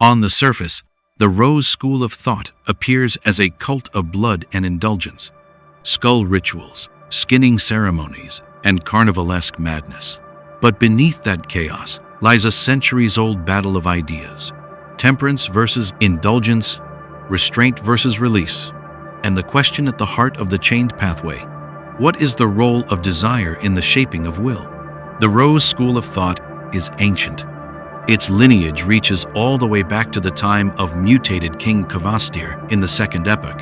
On the surface, the Rose school of thought appears as a cult of blood and indulgence, skull rituals, skinning ceremonies, and carnivalesque madness. But beneath that chaos lies a centuries-old battle of ideas: temperance versus indulgence, restraint versus release, and the question at the heart of the chained pathway: what is the role of desire in the shaping of will? The Rose school of thought is ancient. Its lineage reaches all the way back to the time of mutated King Kvasir in the Second Epoch,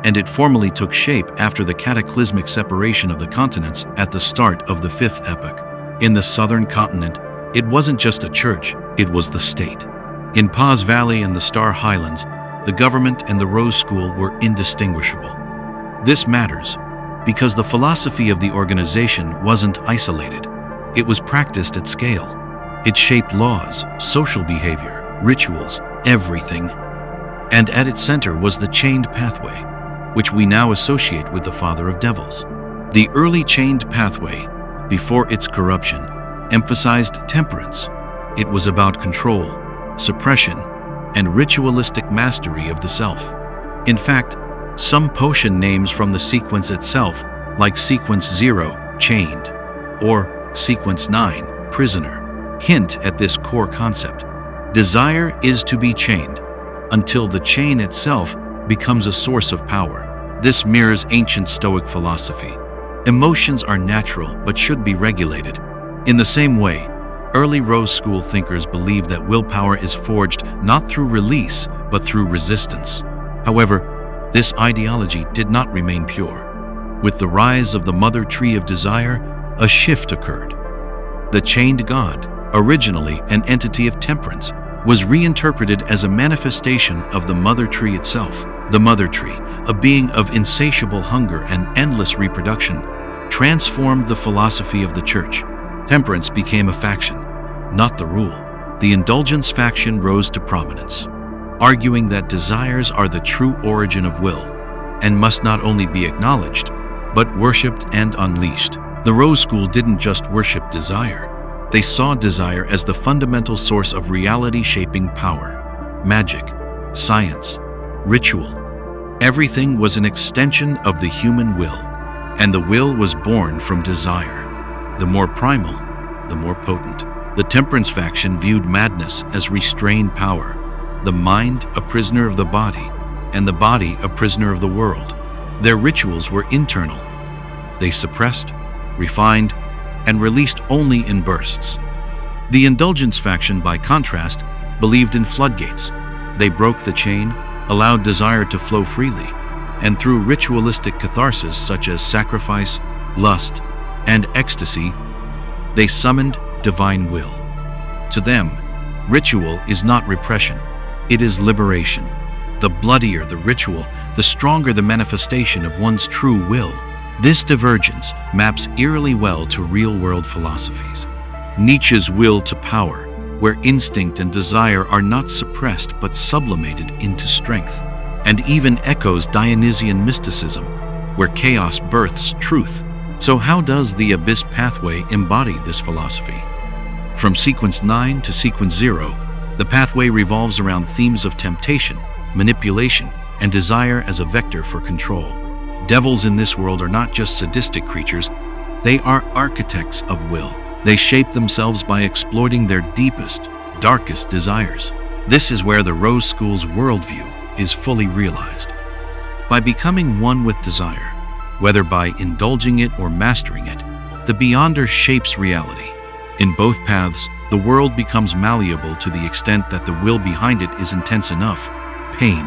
and it formally took shape after the cataclysmic separation of the continents at the start of the Fifth Epoch. In the southern continent, it wasn't just a church, it was the state. In Paz Valley and the Star Highlands, the government and the Rose School were indistinguishable. This matters because the philosophy of the organization wasn't isolated. It was practiced at scale. It shaped laws, social behavior, rituals, everything. And at its center was the chained pathway, which we now associate with the father of devils. The early chained pathway, before its corruption, emphasized temperance. It was about control, suppression, and ritualistic mastery of the self. In fact, some potion names from the sequence itself, like Sequence 0, chained, or Sequence 9, prisoner, hint at this core concept. Desire is to be chained until the chain itself becomes a source of power. This mirrors ancient Stoic philosophy. Emotions are natural but should be regulated. In the same way, early Rose School thinkers believed that willpower is forged not through release but through resistance. However, this ideology did not remain pure. With the rise of the mother tree of desire, a shift occurred. The chained god, originally an entity of temperance, was reinterpreted as a manifestation of the mother tree itself. The mother tree, a being of insatiable hunger and endless reproduction, transformed the philosophy of the church. Temperance became a faction, not the rule. The indulgence faction rose to prominence, arguing that desires are the true origin of will and must not only be acknowledged, but worshipped and unleashed. The Rose School didn't just worship desire. They saw desire as the fundamental source of reality-shaping power. Magic, science, ritual. Everything was an extension of the human will, and the will was born from desire. The more primal, the more potent. The temperance faction viewed madness as restrained power, the mind a prisoner of the body, and the body a prisoner of the world. Their rituals were internal. They suppressed, refined, and released only in bursts. The indulgence faction, by contrast, believed in floodgates. They broke the chain, allowed desire to flow freely, and through ritualistic catharsis such as sacrifice, lust, and ecstasy, they summoned divine will. To them, ritual is not repression, it is liberation. The bloodier the ritual, the stronger the manifestation of one's true will. This divergence maps eerily well to real-world philosophies. Nietzsche's will to power, where instinct and desire are not suppressed but sublimated into strength, and even echoes Dionysian mysticism, where chaos births truth. So how does the Abyss pathway embody this philosophy? From Sequence 9 to Sequence 0, the pathway revolves around themes of temptation, manipulation, and desire as a vector for control. Devils in this world are not just sadistic creatures, they are architects of will. They shape themselves by exploiting their deepest, darkest desires. This is where the Rose School's worldview is fully realized. By becoming one with desire, whether by indulging it or mastering it, the Beyonder shapes reality. In both paths, the world becomes malleable to the extent that the will behind it is intense enough. Pain,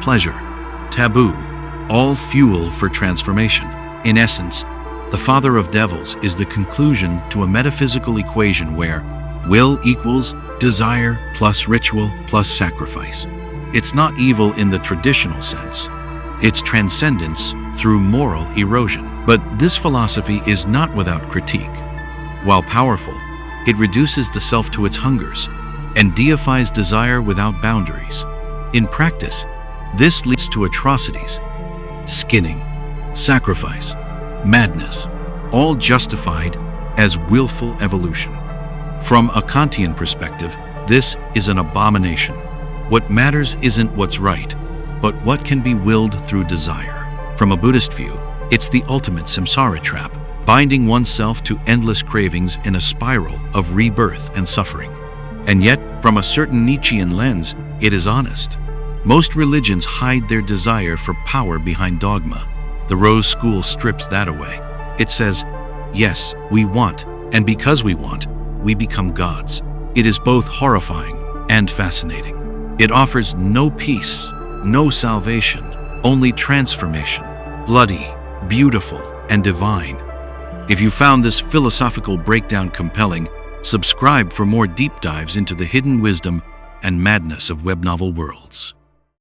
pleasure, taboo, all fuel for transformation. In essence, the father of devils is the conclusion to a metaphysical equation where will equals desire plus ritual plus sacrifice. It's not evil in the traditional sense. It's transcendence through moral erosion. But this philosophy is not without critique. While powerful, it reduces the self to its hungers and deifies desire without boundaries. In practice, this leads to atrocities, skinning, sacrifice, madness, all justified as willful evolution. From a Kantian perspective, this is an abomination. What matters isn't what's right, but what can be willed through desire. From a Buddhist view, it's the ultimate samsara trap, binding oneself to endless cravings in a spiral of rebirth and suffering. And yet, from a certain Nietzschean lens, it is honest. Most religions hide their desire for power behind dogma. The Rose School strips that away. It says, yes, we want, and because we want, we become gods. It is both horrifying and fascinating. It offers no peace, no salvation, only transformation, bloody, beautiful, and divine. If you found this philosophical breakdown compelling, subscribe for more deep dives into the hidden wisdom and madness of Webnovel worlds.